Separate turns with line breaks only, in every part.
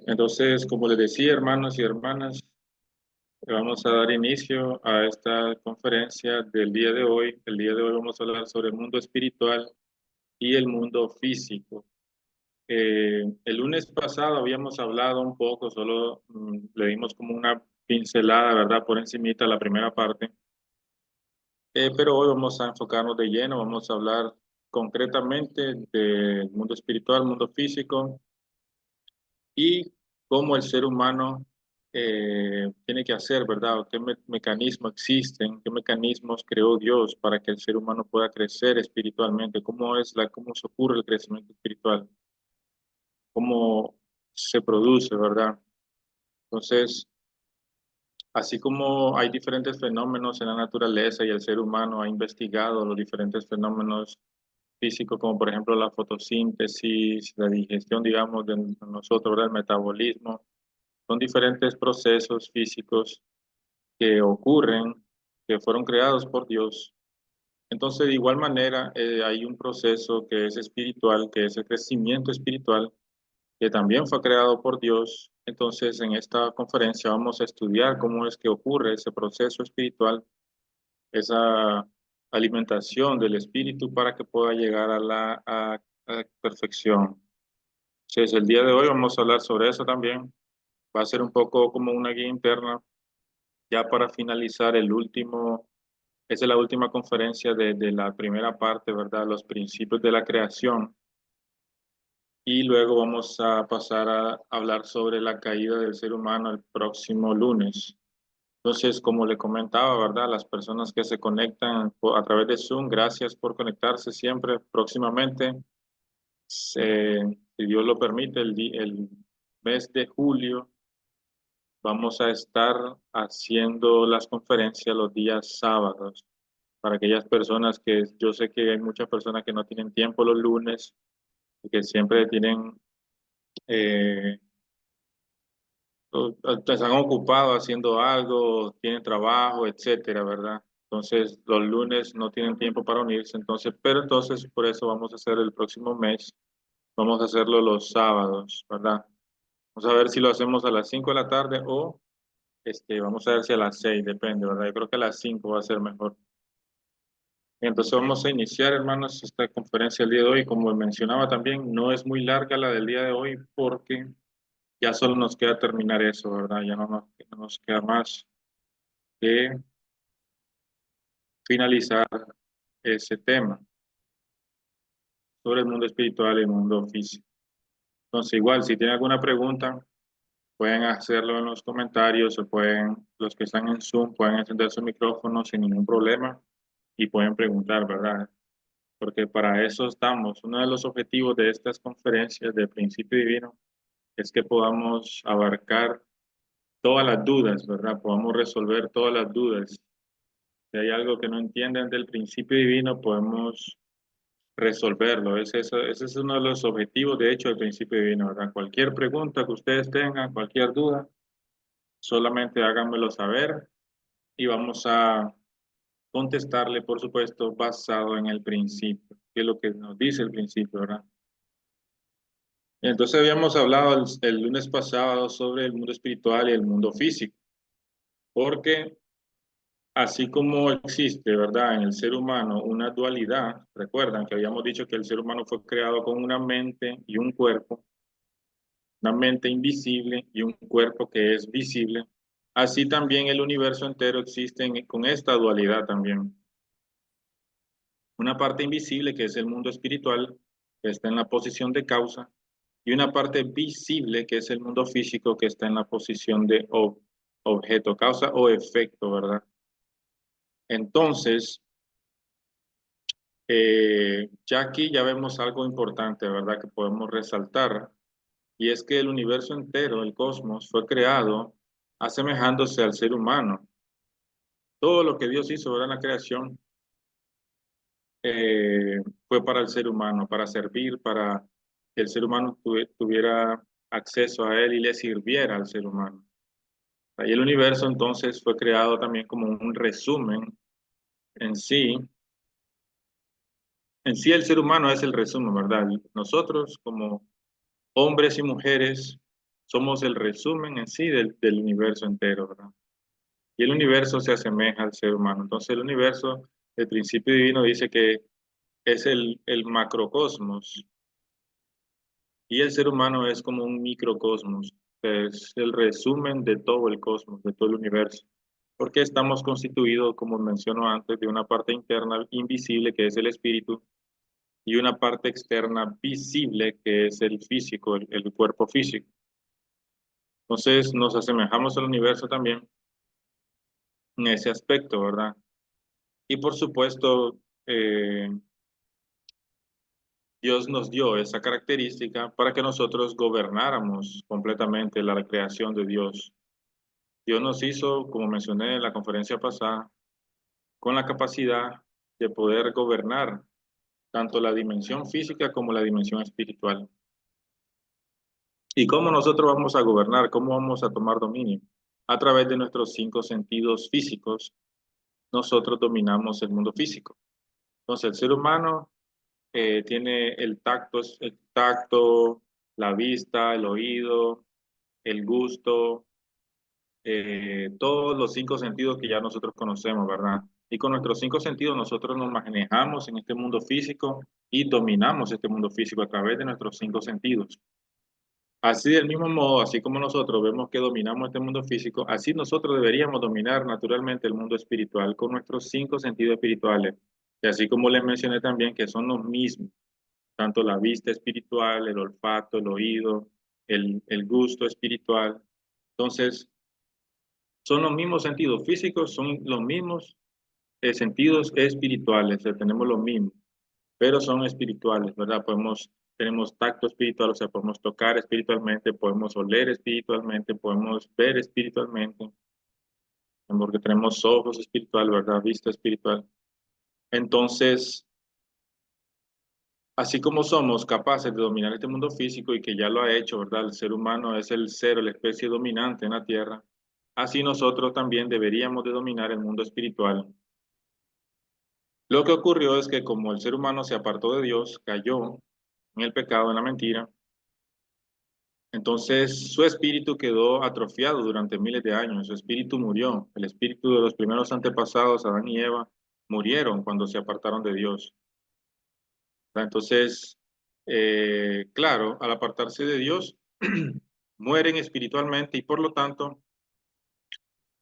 Entonces, como les decía, hermanos y hermanas, vamos a dar inicio a esta conferencia del día de hoy. El día de hoy vamos a hablar sobre el mundo espiritual y el mundo físico. El lunes pasado habíamos hablado un poco, solo le dimos como una pincelada, ¿verdad? Por encimita la primera parte. Pero hoy vamos a enfocarnos de lleno, vamos a hablar concretamente del mundo espiritual, mundo físico y cómo el ser humano tiene que hacer, ¿verdad? ¿Qué mecanismos existen? ¿Qué mecanismos creó Dios para que el ser humano pueda crecer espiritualmente? ¿Cómo se ocurre el crecimiento espiritual? ¿Cómo se produce, verdad? Entonces, así como hay diferentes fenómenos en la naturaleza y el ser humano ha investigado los diferentes fenómenos físicos, como por ejemplo la fotosíntesis, la digestión, digamos, de nosotros, ¿verdad? El metabolismo. Son diferentes procesos físicos que ocurren, que fueron creados por Dios. Entonces, de igual manera, hay un proceso que es espiritual, que es el crecimiento espiritual, que también fue creado por Dios. Entonces, en esta conferencia vamos a estudiar cómo es que ocurre ese proceso espiritual, esa alimentación del espíritu para que pueda llegar a perfección. Entonces, el día de hoy vamos a hablar sobre eso también. Va a ser un poco como una guía interna ya para finalizar esa es la última conferencia de la primera parte, ¿verdad? Los principios de la creación. Y luego vamos a pasar a hablar sobre la caída del ser humano el próximo lunes. Entonces, como le comentaba, ¿verdad? Las personas que se conectan a través de Zoom, gracias por conectarse siempre. Próximamente, si Dios lo permite, el mes de julio vamos a estar haciendo las conferencias los días sábados para aquellas personas que yo sé que hay muchas personas que no tienen tiempo los lunes y que siempre eh, están ocupados haciendo algo, tienen trabajo, etcétera, ¿verdad? Entonces los lunes no tienen tiempo para unirse, entonces, pero entonces por eso vamos a hacer el próximo mes, vamos a hacerlo los sábados, ¿verdad? Vamos a ver si lo hacemos a las 5 de la tarde o vamos a ver si a las 6 depende, ¿verdad? Yo creo que a las 5 va a ser mejor. Entonces vamos a iniciar, hermanos, esta conferencia el día de hoy. Como mencionaba también, no es muy larga la del día de hoy porque ya solo nos queda terminar eso, ¿verdad? Ya no nos queda más que finalizar ese tema sobre el mundo espiritual y el mundo físico. Entonces, igual, si tienen alguna pregunta, pueden hacerlo en los comentarios o los que están en Zoom, pueden encender su micrófono sin ningún problema y pueden preguntar, ¿verdad? Porque para eso estamos. Uno de los objetivos de estas conferencias de Principio Divino es que podamos abarcar todas las dudas, ¿verdad? Podamos resolver todas las dudas. Si hay algo que no entienden del principio divino, podemos resolverlo. Ese es uno de los objetivos, de hecho, del principio divino, ¿verdad? Cualquier pregunta que ustedes tengan, cualquier duda, solamente háganmelo saber y vamos a contestarle, por supuesto, basado en el principio, que es lo que nos dice el principio, ¿verdad? Entonces habíamos hablado el lunes pasado sobre el mundo espiritual y el mundo físico, porque así como existe, ¿verdad? En el ser humano una dualidad, recuerdan que habíamos dicho que el ser humano fue creado con una mente y un cuerpo, una mente invisible y un cuerpo que es visible. Así también el universo entero existe con esta dualidad también. Una parte invisible que es el mundo espiritual, que está en la posición de causa, y una parte visible que es el mundo físico, que está en la posición de objeto, causa o efecto, ¿verdad? Entonces, ya aquí ya vemos algo importante, ¿verdad? Que podemos resaltar, y es que el universo entero, el cosmos, fue creado asemejándose al ser humano. Todo lo que Dios hizo, ¿verdad? En la creación eh, fue para el ser humano, para servir, para que el ser humano tuviera acceso a él y le sirviera al ser humano. Y el universo entonces fue creado también como un resumen en sí. En sí el ser humano es el resumen, ¿verdad? Nosotros como hombres y mujeres, somos el resumen en sí del universo entero, ¿verdad? Y el universo se asemeja al ser humano. Entonces el universo, el principio divino dice que es el macrocosmos y el ser humano es como un microcosmos, es el resumen de todo el cosmos, de todo el universo. Porque estamos constituidos, como menciono antes, de una parte interna invisible que es el espíritu y una parte externa visible que es el físico, el cuerpo físico. Entonces nos asemejamos al universo también en ese aspecto, ¿verdad? Y por supuesto, Dios nos dio esa característica para que nosotros gobernáramos completamente la creación de Dios. Dios nos hizo, como mencioné en la conferencia pasada, con la capacidad de poder gobernar tanto la dimensión física como la dimensión espiritual. ¿Y cómo nosotros vamos a gobernar? ¿Cómo vamos a tomar dominio? A través de nuestros cinco sentidos físicos, nosotros dominamos el mundo físico. Entonces, el ser humano tiene el tacto, la vista, el oído, el gusto, todos los cinco sentidos que ya nosotros conocemos, ¿verdad? Y con nuestros cinco sentidos nosotros nos manejamos en este mundo físico y dominamos este mundo físico a través de nuestros cinco sentidos. Así del mismo modo, así como nosotros vemos que dominamos este mundo físico, así nosotros deberíamos dominar naturalmente el mundo espiritual con nuestros cinco sentidos espirituales. Y así como les mencioné también que son los mismos, tanto la vista espiritual, el olfato, el oído, el gusto espiritual. Entonces, son los mismos sentidos físicos, son los mismos sentidos espirituales, o sea, tenemos los mismos, pero son espirituales, ¿verdad? Tenemos tacto espiritual, o sea, podemos tocar espiritualmente, podemos oler espiritualmente, podemos ver espiritualmente, porque tenemos ojos espirituales, ¿verdad? Vista espiritual. Entonces, así como somos capaces de dominar este mundo físico y que ya lo ha hecho, ¿verdad? El ser humano es el ser, la especie dominante en la Tierra. Así nosotros también deberíamos de dominar el mundo espiritual. Lo que ocurrió es que como el ser humano se apartó de Dios, cayó en el pecado, en la mentira, entonces su espíritu quedó atrofiado durante miles de años, su espíritu murió, el espíritu de los primeros antepasados, Adán y Eva, murieron cuando se apartaron de Dios. Entonces, claro, al apartarse de Dios, mueren espiritualmente y por lo tanto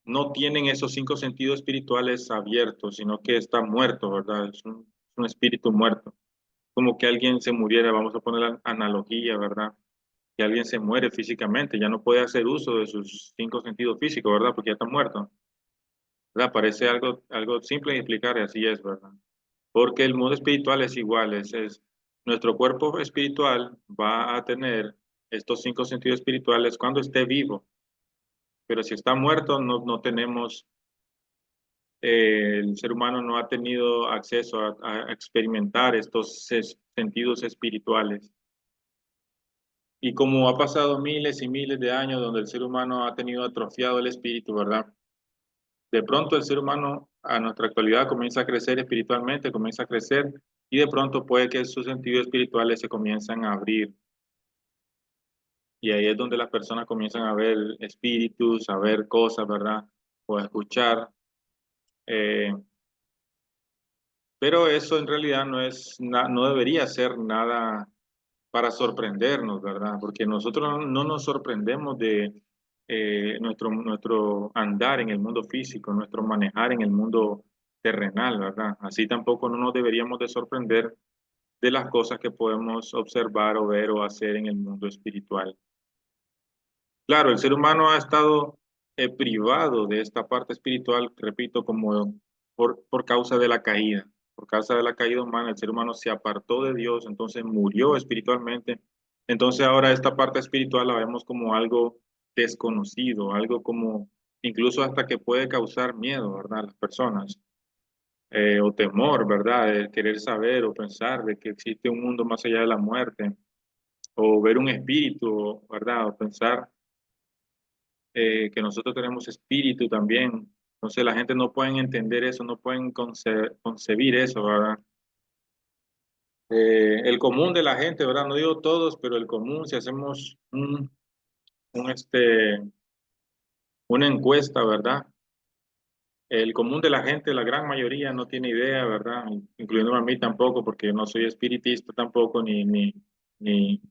no tienen esos cinco sentidos espirituales abiertos, sino que está muerto, ¿verdad? Es un espíritu muerto. Como que alguien se muriera, vamos a poner la analogía, ¿verdad? Que alguien se muere físicamente, ya no puede hacer uso de sus cinco sentidos físicos, ¿verdad? Porque ya está muerto, ¿verdad? Parece algo simple de explicar y así es, ¿verdad? Porque el mundo espiritual es igual, nuestro cuerpo espiritual va a tener estos cinco sentidos espirituales cuando esté vivo, pero si está muerto no tenemos, el ser humano no ha tenido acceso a experimentar estos sentidos espirituales. Y como ha pasado miles y miles de años donde el ser humano ha tenido atrofiado el espíritu, ¿verdad? De pronto el ser humano a nuestra actualidad comienza a crecer espiritualmente, comienza a crecer y de pronto puede que sus sentidos espirituales se comiencen a abrir. Y ahí es donde las personas comienzan a ver espíritus, a ver cosas, ¿verdad? O a escuchar. Eh, pero eso en realidad no debería ser nada para sorprendernos, ¿verdad? Porque nosotros no nos sorprendemos de nuestro andar en el mundo físico, nuestro manejar en el mundo terrenal, ¿verdad? Así tampoco no nos deberíamos de sorprender de las cosas que podemos observar o ver o hacer en el mundo espiritual. Claro, el ser humano ha estado privado de esta parte espiritual, repito, como por causa de la caída. Por causa de la caída humana, el ser humano se apartó de Dios, entonces murió espiritualmente. Entonces ahora esta parte espiritual la vemos como algo desconocido, algo como incluso hasta que puede causar miedo, ¿verdad? A las personas, o temor, ¿verdad? De querer saber o pensar de que existe un mundo más allá de la muerte, o ver un espíritu, ¿verdad? O pensar que nosotros tenemos espíritu también. Entonces la gente no puede entender eso, no pueden concebir eso, ¿verdad? El común de la gente, ¿verdad? No digo todos, pero el común, si hacemos un, una encuesta, ¿verdad? El común de la gente, la gran mayoría no tiene idea, ¿verdad? Incluyéndome a mí tampoco, porque yo no soy espiritista tampoco, ni, ni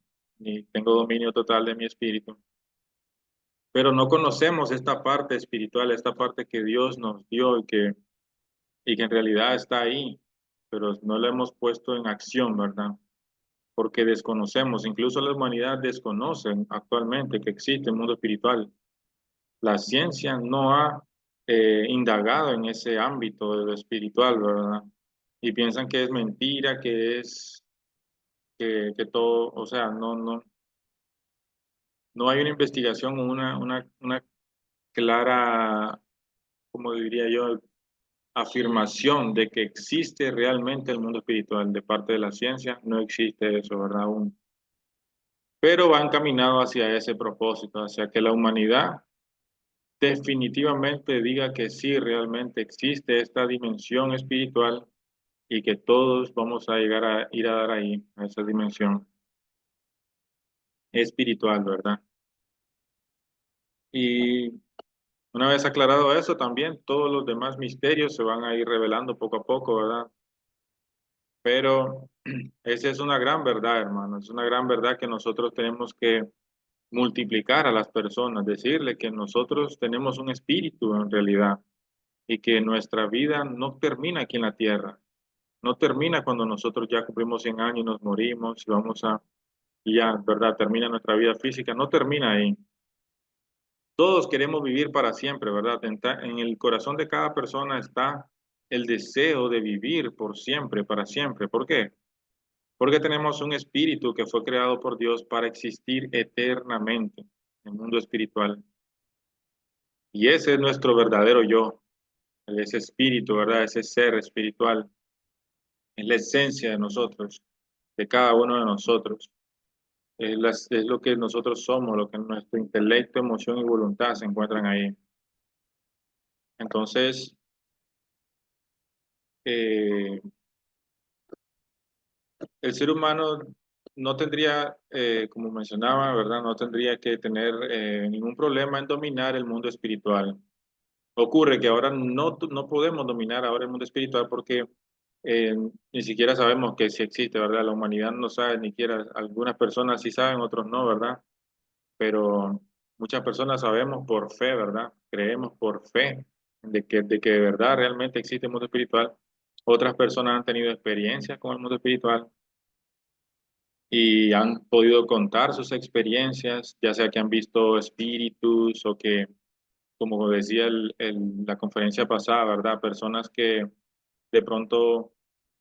tengo dominio total de mi espíritu. Pero no conocemos esta parte espiritual, esta parte que Dios nos dio y que en realidad está ahí, pero no la hemos puesto en acción, ¿verdad? Porque desconocemos, incluso la humanidad desconoce actualmente que existe el mundo espiritual. La ciencia no ha indagado en ese ámbito de lo espiritual, ¿verdad? Y piensan que es mentira, que es que todo, o sea, no hay una investigación, una clara, como diría yo, afirmación de que existe realmente el mundo espiritual de parte de la ciencia. No existe eso, ¿verdad? Aún. Pero va encaminado hacia ese propósito, hacia que la humanidad definitivamente diga que sí, realmente existe esta dimensión espiritual y que todos vamos a llegar a ir a dar ahí, a esa dimensión espiritual, ¿verdad? Y una vez aclarado eso, también todos los demás misterios se van a ir revelando poco a poco, ¿verdad? Pero esa es una gran verdad, hermano, es una gran verdad que nosotros tenemos que multiplicar a las personas, decirle que nosotros tenemos un espíritu en realidad y que nuestra vida no termina aquí en la tierra, no termina cuando nosotros ya cumplimos 100 años y nos morimos y vamos a, y ya, ¿verdad? Termina nuestra vida física, no termina ahí. Todos queremos vivir para siempre, ¿verdad? En el corazón de cada persona está el deseo de vivir por siempre, para siempre. ¿Por qué? Porque tenemos un espíritu que fue creado por Dios para existir eternamente en el mundo espiritual. Y ese es nuestro verdadero yo, ese espíritu, ¿verdad? Ese ser espiritual, es la esencia de nosotros, de cada uno de nosotros. Es lo que nosotros somos, lo que nuestro intelecto, emoción y voluntad se encuentran ahí. Entonces, eh, el ser humano no tendría, como mencionaba, ¿verdad? No tendría que tener ningún problema en dominar el mundo espiritual. Ocurre que ahora no podemos dominar ahora el mundo espiritual porque ni siquiera sabemos que si existe, ¿verdad? La humanidad no sabe, ni siquiera algunas personas sí saben, otros no, ¿verdad? Pero muchas personas sabemos por fe, ¿verdad? Creemos por fe de que de verdad realmente existe el mundo espiritual. Otras personas han tenido experiencias con el mundo espiritual y han podido contar sus experiencias, ya sea que han visto espíritus o que, como decía la conferencia pasada, ¿verdad? Personas que de pronto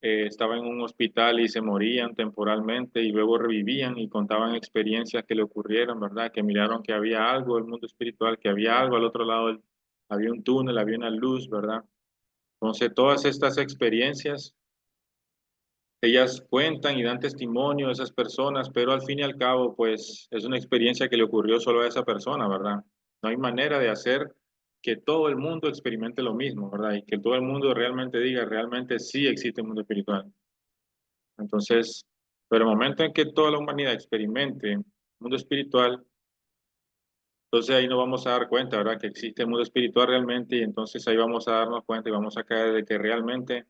estaban en un hospital y se morían temporalmente y luego revivían y contaban experiencias que le ocurrieron, ¿verdad? Que miraron que había algo del mundo espiritual, que había algo al otro lado, había un túnel, había una luz, ¿verdad? Entonces, todas estas experiencias, ellas cuentan y dan testimonio a esas personas, pero al fin y al cabo, pues es una experiencia que le ocurrió solo a esa persona, ¿verdad? No hay manera de hacer que todo el mundo experimente lo mismo, ¿verdad? Y que todo el mundo realmente diga, realmente sí existe un mundo espiritual. Entonces, pero el momento en que toda la humanidad experimente el mundo espiritual, entonces ahí nos vamos a dar cuenta, ¿verdad? Que existe el mundo espiritual realmente y entonces ahí vamos a darnos cuenta y vamos a caer de que realmente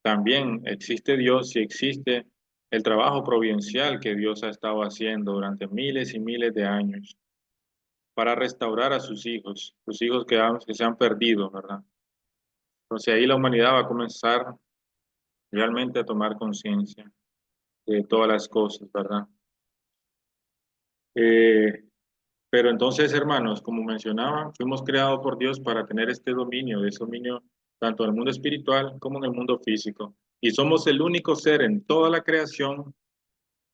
también existe Dios y existe el trabajo providencial que Dios ha estado haciendo durante miles y miles de años para restaurar a sus hijos que se han perdido, ¿verdad? Entonces ahí la humanidad va a comenzar realmente a tomar conciencia de todas las cosas, ¿verdad? Eh, pero entonces, hermanos, como mencionaba, fuimos creados por Dios para tener este dominio, ese dominio tanto en el mundo espiritual como en el mundo físico. Y somos el único ser en toda la creación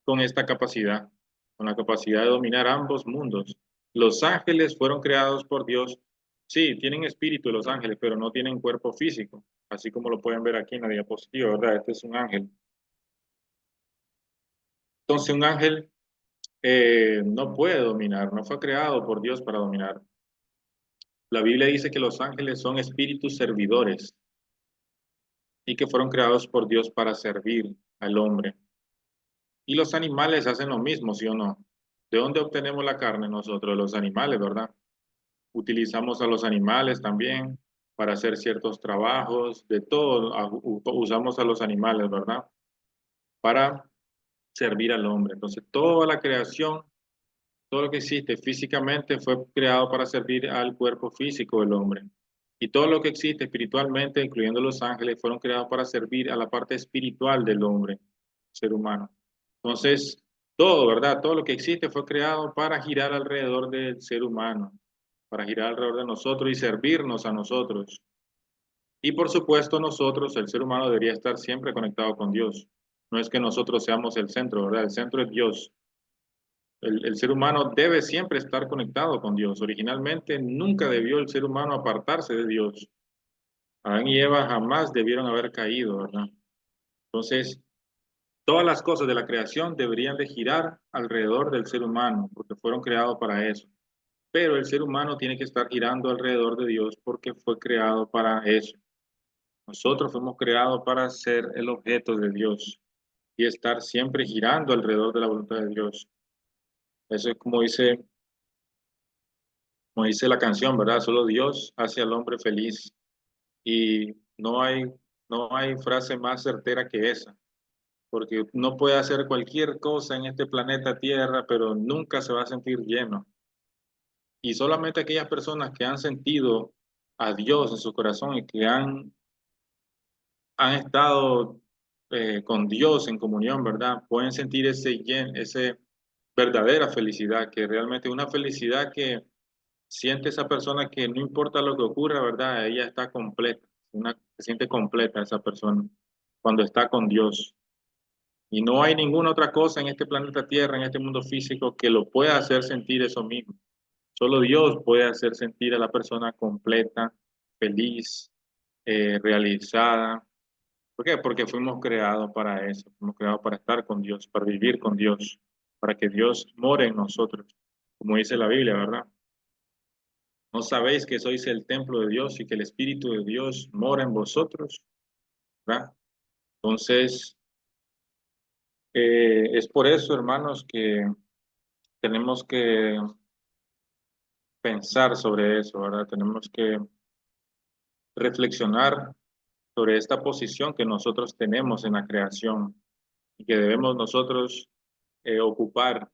con esta capacidad, con la capacidad de dominar ambos mundos. Los ángeles fueron creados por Dios. Sí, tienen espíritu los ángeles, pero no tienen cuerpo físico, así como lo pueden ver aquí en la diapositiva, ¿verdad? Este es un ángel. Entonces, un ángel no puede dominar, no fue creado por Dios para dominar. La Biblia dice que los ángeles son espíritus servidores y que fueron creados por Dios para servir al hombre. Y los animales hacen lo mismo, ¿sí o no? ¿De dónde obtenemos la carne nosotros? De los animales, ¿verdad? Utilizamos a los animales también para hacer ciertos trabajos, de todo, usamos a los animales, ¿verdad? Para servir al hombre. Entonces, toda la creación, todo lo que existe físicamente fue creado para servir al cuerpo físico del hombre. Y todo lo que existe espiritualmente, incluyendo los ángeles, fueron creados para servir a la parte espiritual del hombre, ser humano. Entonces, todo, ¿verdad? Todo lo que existe fue creado para girar alrededor del ser humano, para girar alrededor de nosotros y servirnos a nosotros. Y por supuesto, nosotros, el ser humano, debería estar siempre conectado con Dios. No es que nosotros seamos el centro, ¿verdad? El centro es Dios. El ser humano debe siempre estar conectado con Dios. Originalmente nunca debió el ser humano apartarse de Dios. Adán y Eva jamás debieron haber caído, ¿verdad? Entonces, todas las cosas de la creación deberían de girar alrededor del ser humano, porque fueron creados para eso. Pero el ser humano tiene que estar girando alrededor de Dios porque fue creado para eso. Nosotros fuimos creados para ser el objeto de Dios y estar siempre girando alrededor de la voluntad de Dios. Eso es como dice la canción, ¿verdad? Solo Dios hace al hombre feliz. Y no hay frase más certera que esa, porque uno puede hacer cualquier cosa en este planeta Tierra, pero nunca se va a sentir lleno. Y solamente aquellas personas que han sentido a Dios en su corazón y que han estado con Dios en comunión, ¿verdad? Pueden sentir ese verdadera felicidad, que realmente es una felicidad que siente esa persona que no importa lo que ocurra, ¿verdad? Ella está completa, se siente completa esa persona cuando está con Dios. Y no hay ninguna otra cosa en este planeta Tierra, en este mundo físico, que lo pueda hacer sentir eso mismo. Solo Dios puede hacer sentir a la persona completa, feliz, realizada. ¿Por qué? Porque fuimos creados para eso, fuimos creados para estar con Dios, para vivir con Dios, para que Dios more en nosotros, como dice la Biblia, ¿verdad? ¿No sabéis que sois el templo de Dios y que el Espíritu de Dios mora en vosotros? ¿Verdad? Entonces, es por eso, hermanos, que tenemos que pensar sobre eso, ¿verdad? Tenemos que reflexionar sobre esta posición que nosotros tenemos en la creación y que debemos nosotros ocupar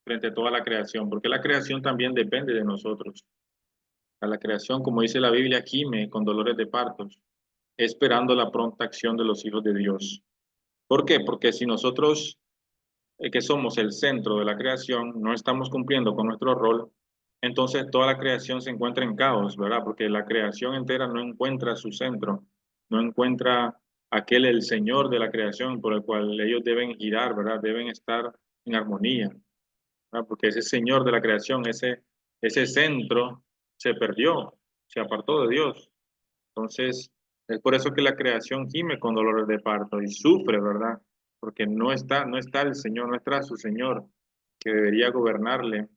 frente a toda la creación, porque la creación también depende de nosotros. A la creación, como dice la Biblia, gime con dolores de partos, esperando la pronta acción de los hijos de Dios. ¿Por qué? Porque si nosotros, que somos el centro de la creación, no estamos cumpliendo con nuestro rol, entonces toda la creación se encuentra en caos, ¿verdad? Porque la creación entera no encuentra su centro, no encuentra aquel el Señor de la creación por el cual ellos deben girar, ¿verdad? Deben estar en armonía, ¿verdad? Porque ese Señor de la creación, ese centro, se perdió, se apartó de Dios. Entonces, es por eso que la creación gime con dolores de parto y sufre, ¿verdad? Porque no está el Señor, no está su Señor, que debería gobernarle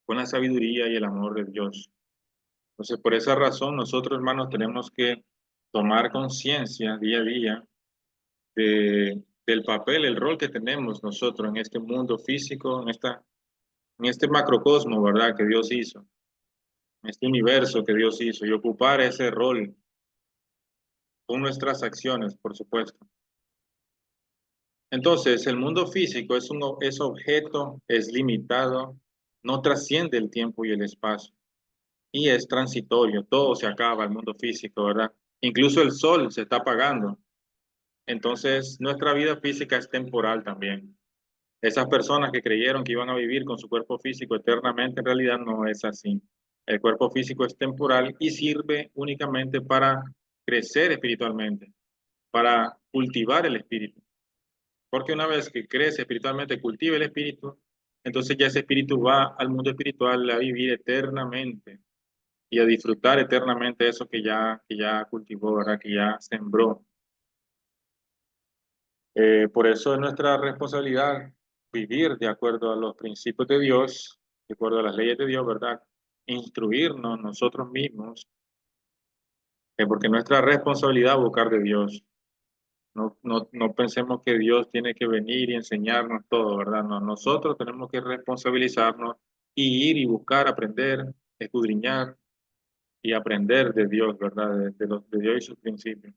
con la sabiduría y el amor de Dios. Entonces, por esa razón, nosotros, hermanos, tenemos que tomar conciencia día a día del papel, el rol que tenemos nosotros en este mundo físico, en este macrocosmo, ¿verdad? Que Dios hizo, en este universo que Dios hizo, y ocupar ese rol con nuestras acciones, por supuesto. Entonces, el mundo físico es objeto, es limitado, no trasciende el tiempo y el espacio y es transitorio, todo se acaba, el mundo físico, ¿verdad? Incluso el sol se está apagando. Entonces, nuestra vida física es temporal también. Esas personas que creyeron que iban a vivir con su cuerpo físico eternamente, en realidad no es así. El cuerpo físico es temporal y sirve únicamente para crecer espiritualmente, para cultivar el espíritu. Porque una vez que crece espiritualmente, cultiva el espíritu, entonces ya ese espíritu va al mundo espiritual a vivir eternamente y a disfrutar eternamente eso que ya cultivó, ¿verdad? Que ya sembró. Por eso es nuestra responsabilidad vivir de acuerdo a los principios de Dios, de acuerdo a las leyes de Dios, ¿verdad? Instruirnos nosotros mismos, porque nuestra responsabilidad es buscar de Dios. No pensemos que Dios tiene que venir y enseñarnos todo, ¿verdad? No, nosotros tenemos que responsabilizarnos y ir y buscar, aprender, escudriñar y aprender de Dios, ¿verdad? De Dios y sus principios.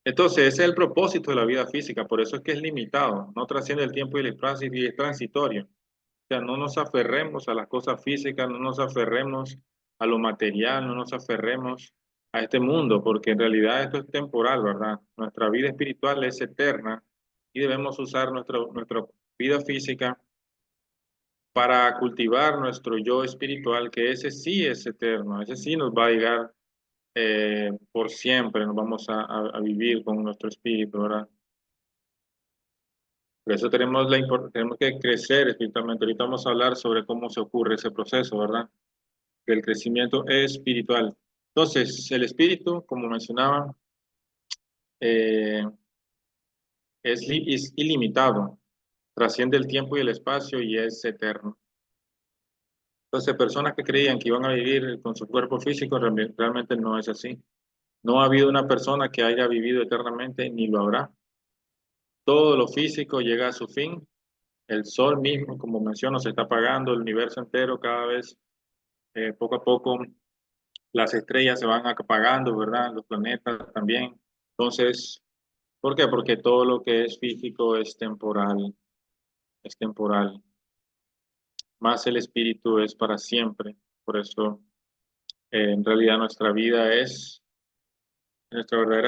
Entonces, ese es el propósito de la vida física, por eso es que es limitado, no trasciende el tiempo y el espacio y es transitorio. O sea, no nos aferremos a las cosas físicas, no nos aferremos a lo material, no nos aferremos a este mundo, porque en realidad esto es temporal, ¿verdad? Nuestra vida espiritual es eterna y debemos usar nuestra vida física para cultivar nuestro yo espiritual, que ese sí es eterno, ese sí nos va a llegar por siempre, nos vamos a vivir con nuestro espíritu, ¿verdad? Por eso tenemos que crecer espiritualmente. Ahorita vamos a hablar sobre cómo se ocurre ese proceso, ¿verdad? Del crecimiento espiritual. Entonces, el espíritu, como mencionaba, eh, es ilimitado, trasciende el tiempo y el espacio y es eterno. Entonces, personas que creían que iban a vivir con su cuerpo físico, realmente no es así. No ha habido una persona que haya vivido eternamente, ni lo habrá. Todo lo físico llega a su fin. El sol mismo, como menciono, se está apagando, el universo entero cada vez, poco a poco, las estrellas se van apagando, ¿verdad? Los planetas también. Entonces, ¿por qué? Porque todo lo que es físico es temporal, es temporal. Más el espíritu es para siempre. Por eso, en realidad, nuestra verdadera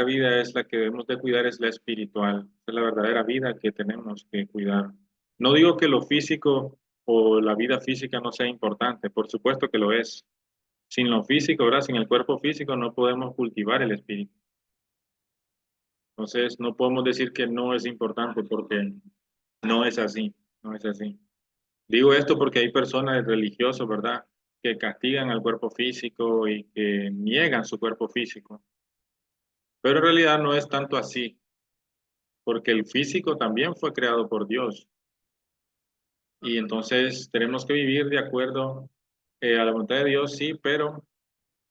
vida es la que debemos de cuidar, es la espiritual. Es la verdadera vida que tenemos que cuidar. No digo que lo físico o la vida física no sea importante, por supuesto que lo es. Sin lo físico, ¿verdad? Sin el cuerpo físico no podemos cultivar el espíritu. Entonces, no podemos decir que no es importante porque no es así, no es así. Digo esto porque hay personas religiosos, ¿verdad? Que castigan al cuerpo físico y que niegan su cuerpo físico. Pero en realidad no es tanto así, porque el físico también fue creado por Dios. Y entonces tenemos que vivir de acuerdo a la voluntad de Dios, sí, pero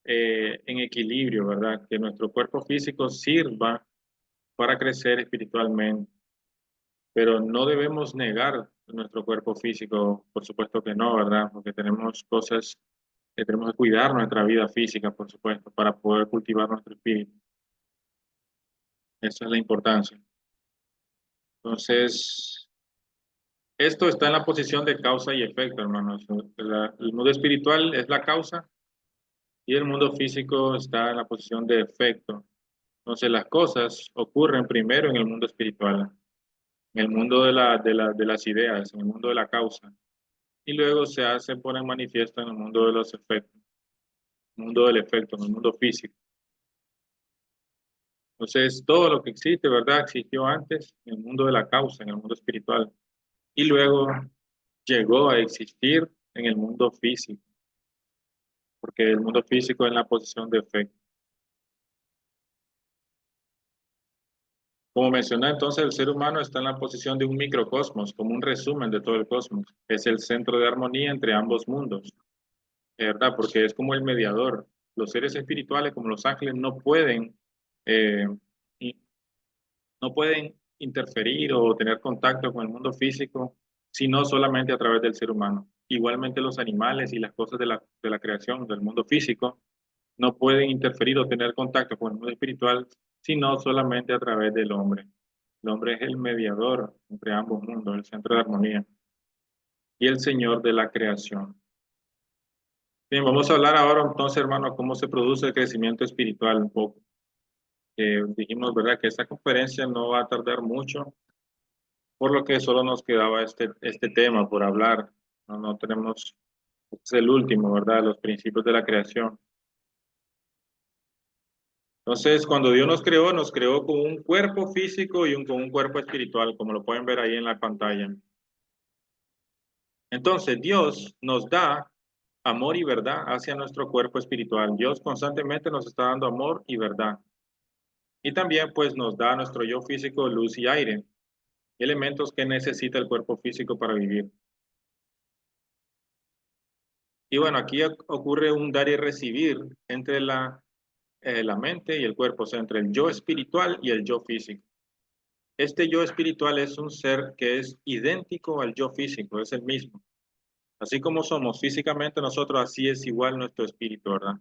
en equilibrio, ¿verdad? Que nuestro cuerpo físico sirva para crecer espiritualmente, pero no debemos negar nuestro cuerpo físico, por supuesto que no, ¿verdad? Porque tenemos cosas que tenemos que cuidar nuestra vida física, por supuesto, para poder cultivar nuestro espíritu. Esa es la importancia. Entonces, esto está en la posición de causa y efecto, hermanos. El mundo espiritual es la causa y el mundo físico está en la posición de efecto. Entonces, las cosas ocurren primero en el mundo espiritual, en el mundo de las ideas, en el mundo de la causa. Y luego ponen manifiesto en el mundo de los efectos, el mundo del efecto, en el mundo físico. Entonces, todo lo que existe, ¿verdad? Existió antes en el mundo de la causa, en el mundo espiritual, y luego llegó a existir en el mundo físico, porque el mundo físico es en la posición de efecto. Como mencioné, entonces el ser humano está en la posición de un microcosmos, como un resumen de todo el cosmos. Es el centro de armonía entre ambos mundos, ¿verdad? Porque es como el mediador. Los seres espirituales, como los ángeles, eh, y- no pueden interferir o tener contacto con el mundo físico, sino solamente a través del ser humano. Igualmente los animales y las cosas de la creación, del mundo físico, no pueden interferir o tener contacto con el mundo espiritual, sino solamente a través del hombre. El hombre es el mediador entre ambos mundos, el centro de armonía y el Señor de la creación. Bien, vamos a hablar ahora entonces, hermano, cómo se produce el crecimiento espiritual un poco. Dijimos, ¿verdad?, que esta conferencia no va a tardar mucho, por lo que solo nos quedaba este tema por hablar. No tenemos, este es el último, ¿verdad?, los principios de la creación. Entonces, cuando Dios nos creó con un cuerpo físico y con un cuerpo espiritual, como lo pueden ver ahí en la pantalla. Entonces, Dios nos da amor y verdad hacia nuestro cuerpo espiritual. Dios constantemente nos está dando amor y verdad. Y también, pues, nos da a nuestro yo físico luz y aire, elementos que necesita el cuerpo físico para vivir. Y bueno, aquí ocurre un dar y recibir entre la mente y el cuerpo, o sea, entre el yo espiritual y el yo físico. Este yo espiritual es un ser que es idéntico al yo físico, es el mismo. Así como somos físicamente nosotros, así es igual nuestro espíritu, ¿verdad?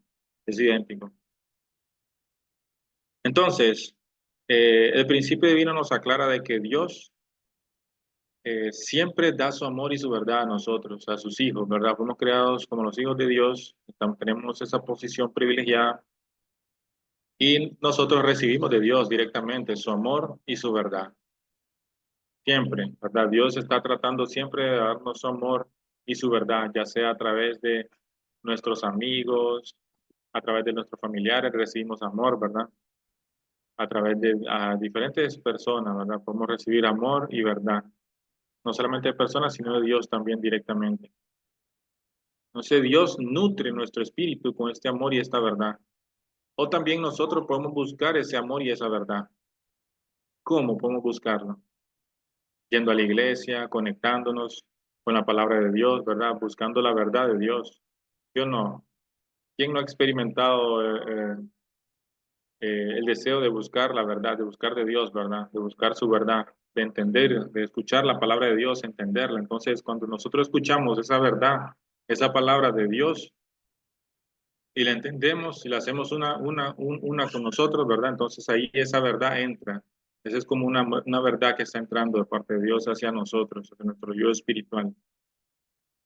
Es idéntico. Entonces, el principio divino nos aclara de que Dios siempre da su amor y su verdad a nosotros, a sus hijos, ¿verdad? Fuimos creados como los hijos de Dios, tenemos esa posición privilegiada y nosotros recibimos de Dios directamente su amor y su verdad. Siempre, ¿verdad? Dios está tratando siempre de darnos su amor y su verdad, ya sea a través de nuestros amigos, a través de nuestros familiares, recibimos amor, ¿verdad? A través de diferentes personas, ¿verdad? Podemos recibir amor y verdad, no solamente de personas, sino de Dios también directamente. Entonces Dios nutre nuestro espíritu con este amor y esta verdad. O también nosotros podemos buscar ese amor y esa verdad. ¿Cómo podemos buscarlo? Yendo a la iglesia, conectándonos con la palabra de Dios, ¿verdad? Buscando la verdad de Dios. Yo no. ¿Quién no ha experimentado el deseo de buscar la verdad, de buscar de Dios, ¿verdad? De buscar su verdad, de entender, de escuchar la palabra de Dios, entenderla. Entonces, cuando nosotros escuchamos esa verdad, esa palabra de Dios, y la entendemos y la hacemos una con nosotros, ¿verdad? Entonces ahí esa verdad entra. Esa es como una verdad que está entrando de parte de Dios hacia nosotros, hacia nuestro yo espiritual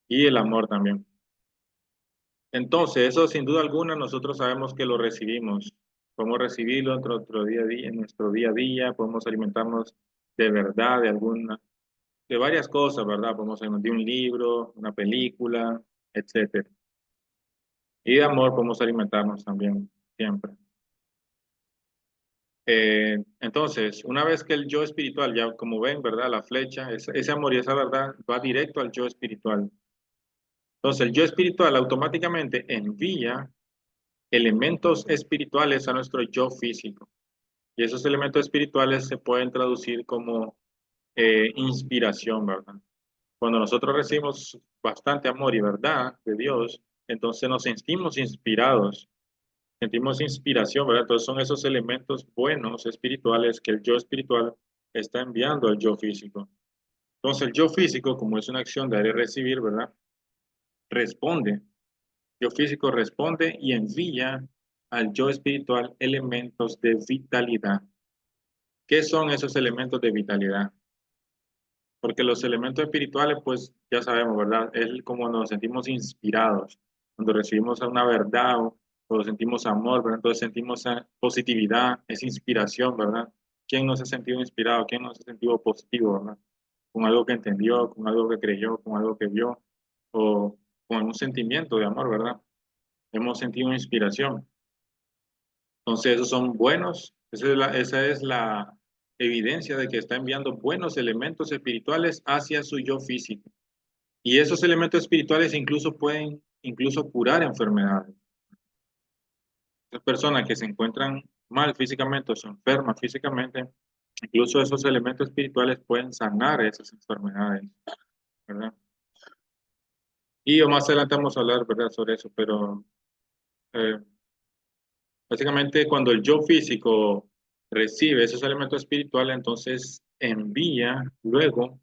y el amor también. Entonces, eso sin duda alguna nosotros sabemos que lo recibimos. Podemos recibirlo en nuestro día a día, en nuestro día a día, podemos alimentarnos de verdad, de varias cosas, ¿verdad? Podemos alimentarnos de un libro, una película, etcétera. Y de amor podemos alimentarnos también, siempre. Entonces, una vez que el yo espiritual, ya como ven, ¿verdad? La flecha, ese amor y esa verdad va directo al yo espiritual. Entonces, el yo espiritual automáticamente envía elementos espirituales a nuestro yo físico. Y esos elementos espirituales se pueden traducir como inspiración, ¿verdad? Cuando nosotros recibimos bastante amor y verdad de Dios, entonces nos sentimos inspirados, sentimos inspiración, ¿verdad? Entonces son esos elementos buenos espirituales que el yo espiritual está enviando al yo físico. Entonces el yo físico, como es una acción de dar y recibir, ¿verdad? Responde. Yo físico responde y envía al yo espiritual elementos de vitalidad. ¿Qué son esos elementos de vitalidad? Porque los elementos espirituales, pues ya sabemos, ¿verdad? Es como nos sentimos inspirados, cuando recibimos una verdad o sentimos amor, ¿verdad? Entonces sentimos esa positividad, esa inspiración, ¿verdad? ¿Quién no se ha sentido inspirado? ¿Quién no se ha sentido positivo, ¿verdad? Con algo que entendió, con algo que creyó, con algo que vio, o con un sentimiento de amor, ¿verdad? Hemos sentido inspiración. Entonces, esos son buenos, esa es la evidencia de que está enviando buenos elementos espirituales hacia su yo físico. Y esos elementos espirituales incluso pueden incluso curar enfermedades. Las personas que se encuentran mal físicamente o se enferman físicamente, incluso esos elementos espirituales pueden sanar esas enfermedades, ¿verdad? Y más adelante vamos a hablar, ¿verdad?, sobre eso, pero eh, básicamente cuando el yo físico recibe esos elementos espirituales, entonces envía luego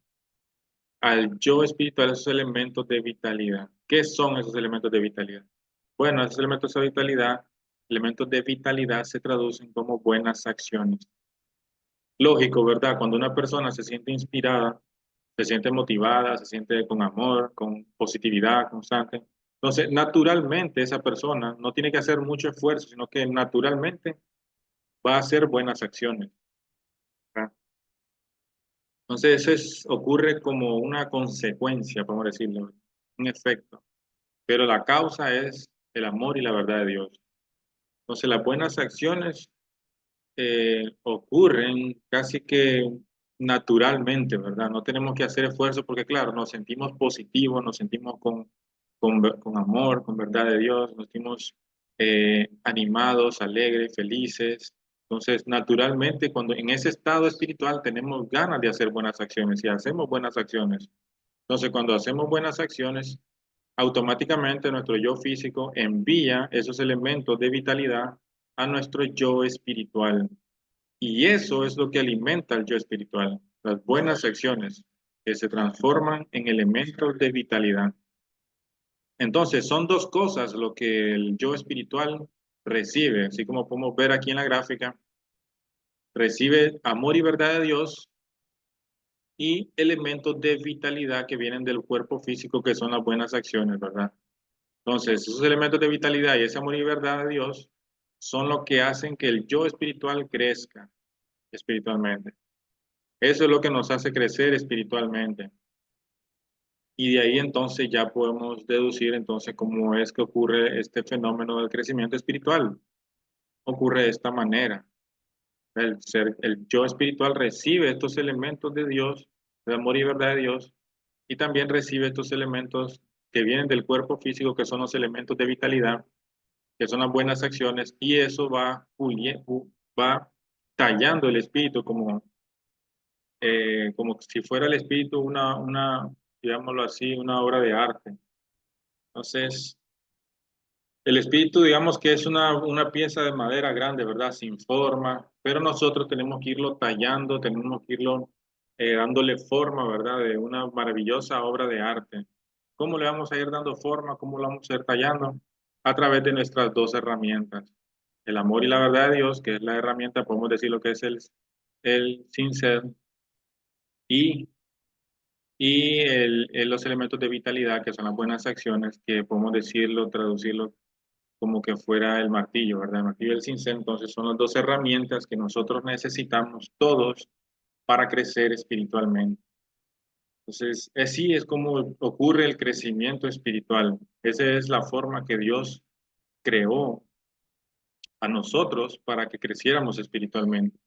al yo espiritual esos elementos de vitalidad. ¿Qué son esos elementos de vitalidad? Bueno, esos elementos de vitalidad se traducen como buenas acciones. Lógico, ¿verdad? Cuando una persona se siente inspirada, se siente motivada, se siente con amor, con positividad constante. Entonces, naturalmente esa persona no tiene que hacer mucho esfuerzo, sino que naturalmente va a hacer buenas acciones, ¿verdad? Entonces, ocurre como una consecuencia, podemos decirlo, un efecto. Pero la causa es el amor y la verdad de Dios. Entonces, las buenas acciones ocurren casi que naturalmente, ¿verdad? No tenemos que hacer esfuerzo porque, claro, nos sentimos positivos, nos sentimos con amor, con verdad de Dios, nos sentimos animados, alegres, felices. Entonces, naturalmente, cuando en ese estado espiritual tenemos ganas de hacer buenas acciones y hacemos buenas acciones. Entonces, cuando hacemos buenas acciones, automáticamente nuestro yo físico envía esos elementos de vitalidad a nuestro yo espiritual. Y eso es lo que alimenta al yo espiritual, las buenas acciones que se transforman en elementos de vitalidad. Entonces, son dos cosas lo que el yo espiritual recibe, así como podemos ver aquí en la gráfica, recibe amor y verdad de Dios y elementos de vitalidad que vienen del cuerpo físico, que son las buenas acciones, ¿verdad? Entonces, esos elementos de vitalidad y ese amor y verdad de Dios son lo que hacen que el yo espiritual crezca espiritualmente. Eso es lo que nos hace crecer espiritualmente. Y de ahí entonces ya podemos deducir entonces cómo es que ocurre este fenómeno del crecimiento espiritual. Ocurre de esta manera. El yo espiritual recibe estos elementos de Dios, de amor y verdad de Dios, y también recibe estos elementos que vienen del cuerpo físico, que son los elementos de vitalidad, que son las buenas acciones, y eso va tallando el espíritu como si fuera el espíritu digámoslo así, una obra de arte. Entonces, el espíritu, digamos que es una pieza de madera grande, ¿verdad? Sin forma, pero nosotros tenemos que irlo tallando, tenemos que irlo dándole forma, ¿verdad? De una maravillosa obra de arte. ¿Cómo le vamos a ir dando forma? ¿Cómo lo vamos a ir tallando? A través de nuestras dos herramientas. El amor y la verdad de Dios, que es la herramienta, podemos decir lo que es el sincero, y, los elementos de vitalidad, que son las buenas acciones, que podemos decirlo, traducirlo como que fuera el martillo, ¿verdad? El martillo y el cincel, entonces son las dos herramientas que nosotros necesitamos todos para crecer espiritualmente. Entonces, así es como ocurre el crecimiento espiritual. Esa es la forma que Dios creó a nosotros para que creciéramos espiritualmente.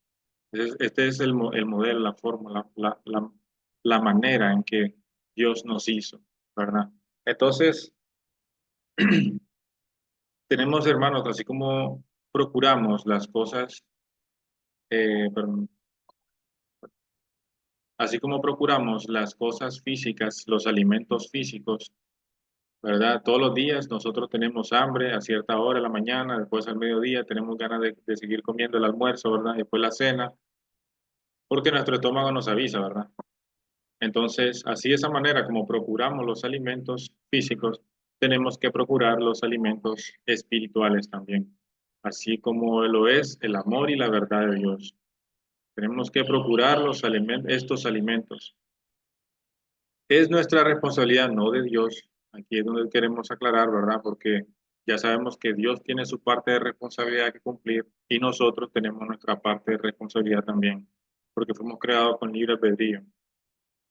Este es el modelo, la forma, la manera en que Dios nos hizo, ¿verdad? Entonces, tenemos, hermanos, así como procuramos las cosas, perdón, así como procuramos las cosas físicas, los alimentos físicos, ¿verdad? Todos los días nosotros tenemos hambre a cierta hora de la mañana, después al mediodía tenemos ganas de seguir comiendo el almuerzo, ¿verdad? Después la cena, porque nuestro estómago nos avisa, ¿verdad? Entonces, así de esa manera como procuramos los alimentos físicos, tenemos que procurar los alimentos espirituales también, así como lo es el amor y la verdad de Dios. Tenemos que procurar estos alimentos. Es nuestra responsabilidad, no de Dios. Aquí es donde queremos aclarar, ¿verdad? Porque ya sabemos que Dios tiene su parte de responsabilidad que cumplir y nosotros tenemos nuestra parte de responsabilidad también, porque fuimos creados con libre albedrío.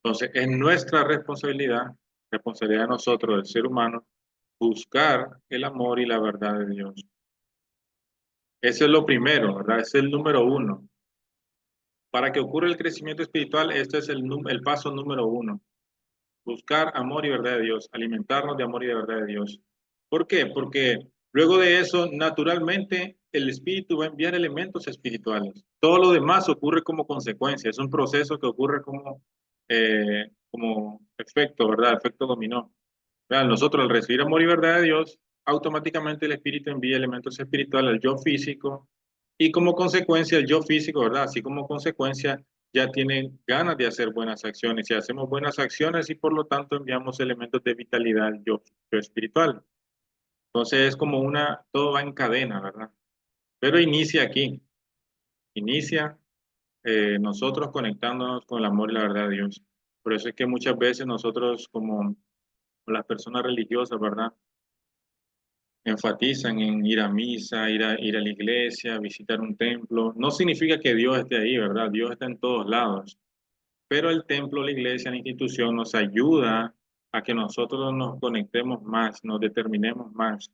Entonces, es nuestra responsabilidad de nosotros, del ser humano, buscar el amor y la verdad de Dios. Ese es lo primero, ¿verdad? Ese es el número uno. Para que ocurra el crecimiento espiritual, este es el paso número uno. Buscar amor y verdad de Dios, alimentarnos de amor y de verdad de Dios. ¿Por qué? Porque luego de eso, naturalmente, el Espíritu va a enviar elementos espirituales. Todo lo demás ocurre como consecuencia, es un proceso que ocurre como efecto, ¿verdad? Efecto dominó. Vean, nosotros al recibir amor y verdad de Dios, automáticamente el Espíritu envía elementos espirituales al yo físico y como consecuencia el yo físico, ¿verdad? Así como consecuencia ya tienen ganas de hacer buenas acciones y hacemos buenas acciones y por lo tanto enviamos elementos de vitalidad al yo espiritual. Entonces es como todo va en cadena, ¿verdad? Pero inicia aquí, inicia nosotros conectándonos con el amor y la verdad de Dios. Por eso es que muchas veces nosotros como las personas religiosas, ¿verdad? Enfatizan en ir a misa, ir a la iglesia, visitar un templo. No significa que Dios esté ahí, ¿verdad? Dios está en todos lados. Pero el templo, la iglesia, la institución nos ayuda a que nosotros nos conectemos más, nos determinemos más,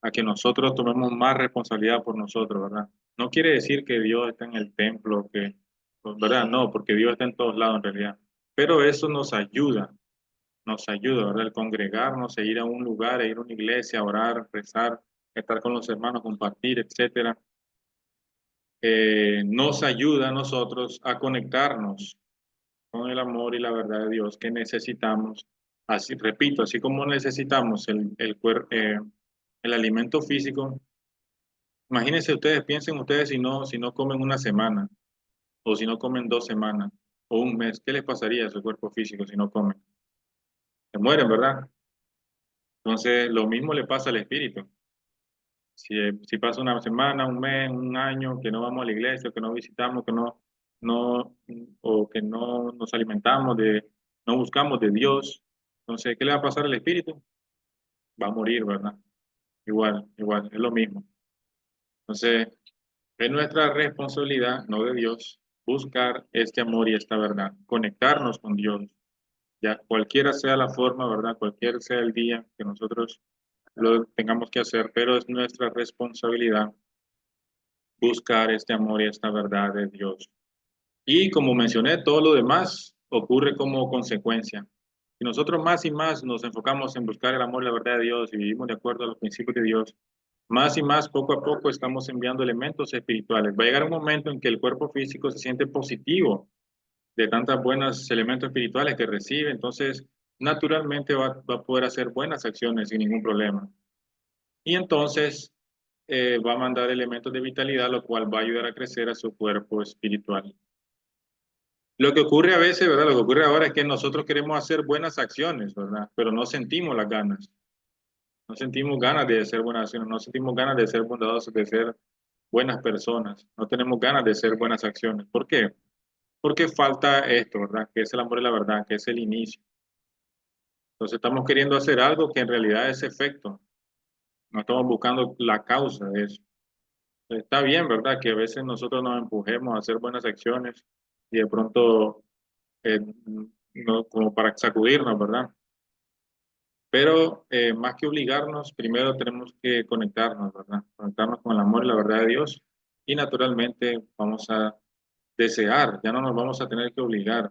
a que nosotros tomemos más responsabilidad por nosotros, ¿verdad? No quiere decir que Dios está en el templo, pues, ¿verdad? No, porque Dios está en todos lados en realidad. Pero eso nos ayuda, ¿verdad? El congregarnos, e ir a un lugar, e ir a una iglesia, orar, rezar, estar con los hermanos, compartir, etcétera, nos ayuda a nosotros a conectarnos con el amor y la verdad de Dios que necesitamos. Así, repito, así como necesitamos el alimento físico, Imagínense ustedes, piensen ustedes si no comen una semana, o si no comen 2 semanas, o un mes, ¿qué les pasaría a su cuerpo físico si no comen? Se mueren, ¿verdad? Entonces, lo mismo le pasa al espíritu. Si pasa una semana, un mes, un año, que no vamos a la iglesia, que no visitamos, no, o que no nos alimentamos no buscamos de Dios, entonces, ¿qué le va a pasar al espíritu? Va a morir, ¿verdad? Igual, es lo mismo. Entonces, es nuestra responsabilidad, no de Dios, buscar este amor y esta verdad, conectarnos con Dios, ya cualquiera sea la forma, ¿verdad? Cualquier sea el día que nosotros lo tengamos que hacer, pero es nuestra responsabilidad buscar este amor y esta verdad de Dios. Y como mencioné, todo lo demás ocurre como consecuencia. Si nosotros más y más nos enfocamos en buscar el amor y la verdad de Dios y vivimos de acuerdo a los principios de Dios, más y más, poco a poco, estamos enviando elementos espirituales. Va a llegar un momento en que el cuerpo físico se siente positivo de tantos buenos elementos espirituales que recibe, entonces naturalmente va a poder hacer buenas acciones sin ningún problema. Y entonces va a mandar elementos de vitalidad, lo cual va a ayudar a crecer a su cuerpo espiritual. Lo que ocurre a veces, ¿verdad? Lo que ocurre ahora es que nosotros queremos hacer buenas acciones, ¿verdad? Pero no sentimos las ganas. No sentimos ganas de hacer buenas acciones, no sentimos ganas de ser bondadosos, de ser buenas personas. No tenemos ganas de hacer buenas acciones. ¿Por qué? Porque falta esto, ¿verdad? Que es el amor y la verdad, que es el inicio. Entonces estamos queriendo hacer algo que en realidad es efecto. No estamos buscando la causa de eso. Está bien, ¿verdad? Que a veces nosotros nos empujemos a hacer buenas acciones y de pronto, eh, no, como para sacudirnos, ¿verdad? Pero más que obligarnos, primero tenemos que conectarnos, ¿verdad? Conectarnos con el amor y la verdad de Dios. Y naturalmente vamos a desear, ya no nos vamos a tener que obligar,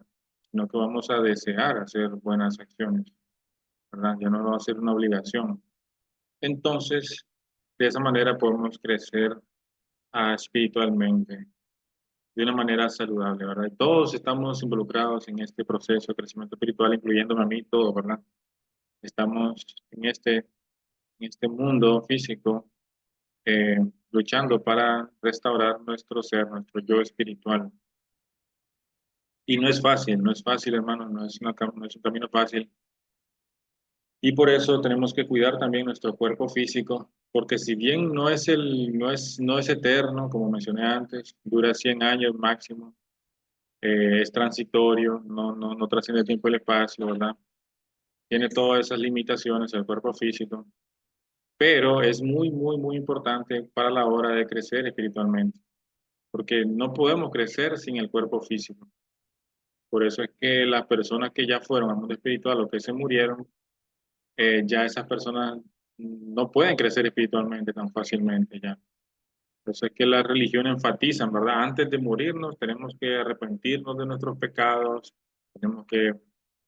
sino que vamos a desear hacer buenas acciones, ¿verdad? Ya no va a ser una obligación. Entonces, de esa manera podemos crecer espiritualmente de una manera saludable, ¿verdad? Y todos estamos involucrados en este proceso de crecimiento espiritual, incluyéndome a mí, todo, ¿verdad? Estamos en este mundo físico, eh, luchando para restaurar nuestro ser, nuestro yo espiritual. Y no es fácil, hermano, no es un camino fácil. Y por eso tenemos que cuidar también nuestro cuerpo físico, porque si bien no es eterno, como mencioné antes, dura 100 años máximo, es transitorio, no trasciende el tiempo y el espacio, ¿verdad? Tiene todas esas limitaciones el cuerpo físico, pero es muy importante para la hora de crecer espiritualmente, porque no podemos crecer sin el cuerpo físico. Por eso es que las personas que ya fueron al mundo espiritual o que se murieron, ya esas personas no pueden crecer espiritualmente tan fácilmente ya. Por eso es que las religiones enfatizan, ¿verdad? Antes de morirnos tenemos que arrepentirnos de nuestros pecados, tenemos que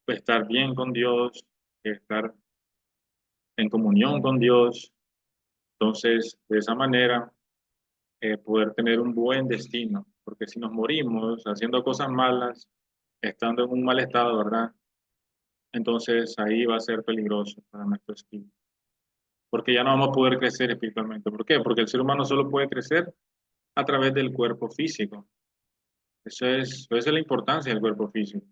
estar bien con Dios, estar en comunión con Dios. Entonces, de esa manera, poder tener un buen destino, porque si nos morimos haciendo cosas malas, estando en un mal estado, ¿verdad? Entonces ahí va a ser peligroso para nuestro espíritu, porque ya no vamos a poder crecer espiritualmente. ¿Por qué? Porque el ser humano solo puede crecer a través del cuerpo físico. Esa es la importancia del cuerpo físico.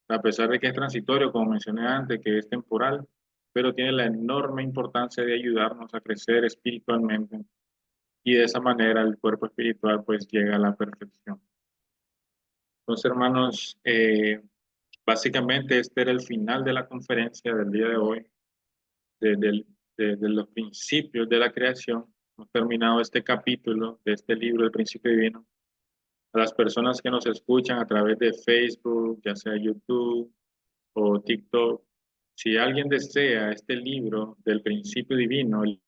A pesar de que es transitorio, como mencioné antes, que es temporal, pero tiene la enorme importancia de ayudarnos a crecer espiritualmente y de esa manera el cuerpo espiritual pues llega a la perfección. Entonces, hermanos, básicamente este era el final de la conferencia del día de hoy, de los principios de la creación. Hemos terminado este capítulo de este libro, El Principio Divino. A las personas que nos escuchan a través de Facebook, ya sea YouTube o TikTok, si alguien desea este libro del Principio Divino, en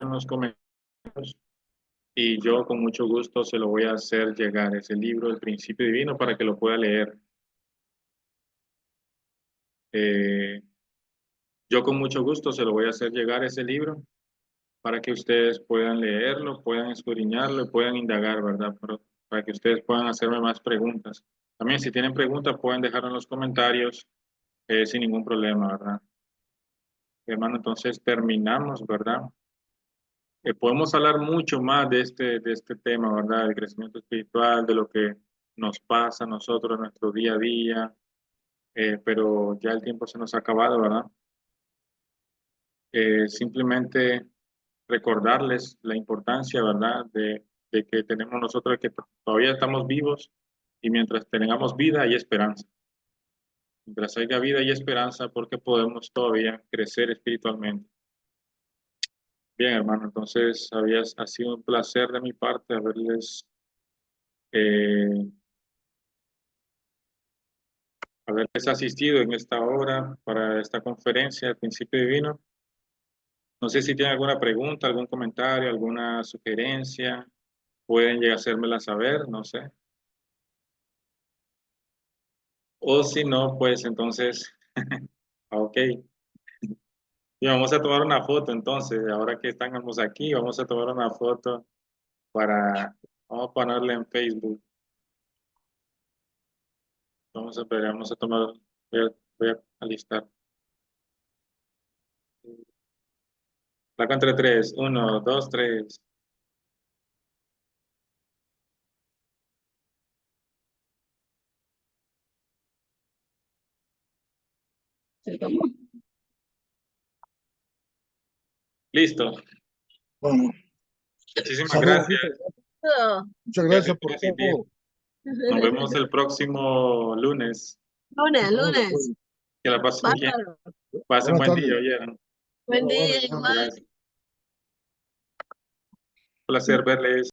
los comentarios y yo con mucho gusto se lo voy a hacer llegar, ese libro del Principio Divino, para que lo pueda leer. Eh, yo con mucho gusto se lo voy a hacer llegar ese libro para que ustedes puedan leerlo, puedan escudriñarlo, puedan indagar, ¿verdad? Para que ustedes puedan hacerme más preguntas. También si tienen preguntas pueden dejarlo en los comentarios sin ningún problema, ¿verdad? Hermano, entonces terminamos, ¿verdad? Podemos hablar mucho más de este tema, ¿verdad? Del crecimiento espiritual, de lo que nos pasa a nosotros en nuestro día a día, pero ya el tiempo se nos ha acabado, ¿verdad? Simplemente recordarles la importancia, ¿verdad? De que tenemos nosotros que todavía estamos vivos y mientras tengamos vida hay esperanza. Mientras haya vida y esperanza porque podemos todavía crecer espiritualmente. Bien, hermano, entonces ha sido un placer de mi parte eh, haberles asistido en esta hora para esta conferencia del principio divino. No sé si tienen alguna pregunta, algún comentario, alguna sugerencia, pueden llegar a hacérmela saber, no sé. O si no, pues entonces, ok. Y vamos a tomar una foto entonces, ahora que estamos aquí, vamos a tomar una foto para, vamos a ponerla en Facebook. Vamos a ver, vamos a tomar, voy a alistar. La cuenta de tres, uno, dos, tres. Listo.
Bueno,
Muchísimas
saludos.
gracias.
Muchas
Que
gracias
así
por
pueda asistir.
todo.
Nos vemos el próximo lunes.
Lunes,
Bueno,
lunes.
Que la pasen bien.
Bárbaro.
Pasen
buenas
buen día,
tardes.
oyeron.
Buen día,
Bueno,
igual.
Gracias. Placer verles.